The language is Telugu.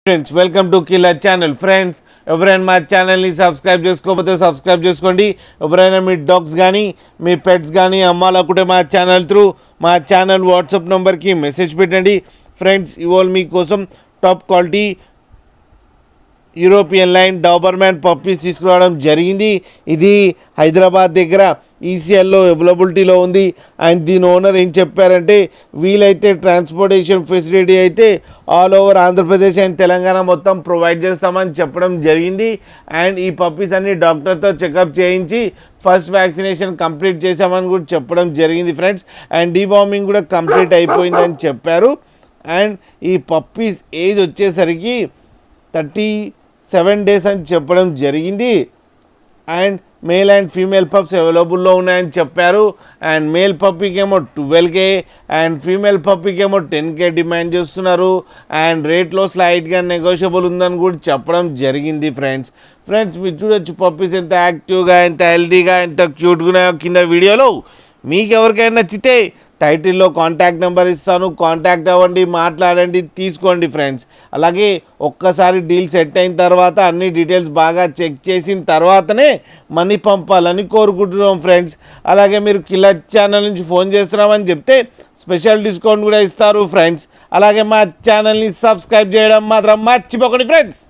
Friends welcome to killer channel. Friends ఎవరైనా మా ఛానల్ని సబ్స్క్రైబ్ చేసుకోకపోతే సబ్స్క్రైబ్ చేసుకోండి. ఎవరైనా మీ డాగ్స్ కానీ మీ పెట్స్ కానీ అమ్మాలనుకుంటే మా ఛానల్ త్రూ మా ఛానల్ వాట్సాప్ నెంబర్కి మెసేజ్ పెట్టండి. ఫ్రెండ్స్ ఇవాళ మీకోసం top quality European line Doberman puppies తీసుకురావడం జరిగింది. ఇది హైదరాబాద్ దగ్గర ఈసీఎల్లో అవైలబిలిటీలో ఉంది. అండ్ దీని ఓనర్ ఏం చెప్పారంటే వీలైతే ట్రాన్స్పోర్టేషన్ ఫెసిలిటీ అయితే all over Andhra Pradesh and Telangana మొత్తం ప్రొవైడ్ చేస్తామని చెప్పడం జరిగింది. అండ్ ఈ పప్పీస్ అన్ని డాక్టర్తో చెకప్ చేయించి ఫస్ట్ వ్యాక్సినేషన్ కంప్లీట్ చేసామని కూడా చెప్పడం జరిగింది ఫ్రెండ్స్. అండ్ డీవార్మింగ్ కూడా కంప్లీట్ అయిపోయిందని చెప్పారు. అండ్ ఈ పప్పీస్ ఏజ్ వచ్చేసరికి 37 days అని చెప్పడం జరిగింది. And male and female pups అవైలబుల్లో ఉన్నాయని చెప్పారు. అండ్ మేల్ పప్పీకి ఏమో 12K అండ్ ఫీమేల్ పప్పీకి ఏమో 10K డిమాండ్ చేస్తున్నారు. అండ్ రేట్లో స్లైట్గా నెగోషియబుల్ ఉందని కూడా చెప్పడం జరిగింది ఫ్రెండ్స్ మీరు చూడొచ్చు పప్పీస్ ఎంత యాక్టివ్గా, ఎంత హెల్తీగా, ఎంత క్యూట్గా ఉన్నాయో కింద వీడియోలో. మీకు ఎవరికైనా నచ్చితే టైటిల్లో కాంటాక్ట్ నెంబర్ ఇస్తాను, కాంటాక్ట్ అవ్వండి, మాట్లాడండి, తీసుకోండి ఫ్రెండ్స్. అలాగే ఒక్కసారి డీల్ సెట్ అయిన తర్వాత అన్ని డీటెయిల్స్ బాగా చెక్ చేసిన తర్వాతనే మనీ పంపాలని కోరుకుంటున్నాం ఫ్రెండ్స్. అలాగే మీరు కిల్లర్ ఛానల్ నుంచి ఫోన్ చేస్తున్నామని చెప్తే స్పెషల్ డిస్కౌంట్ కూడా ఇస్తారు ఫ్రెండ్స్. అలాగే మా ఛానల్ని సబ్స్క్రైబ్ చేయడం మాత్రం మర్చిపోకండి ఫ్రెండ్స్.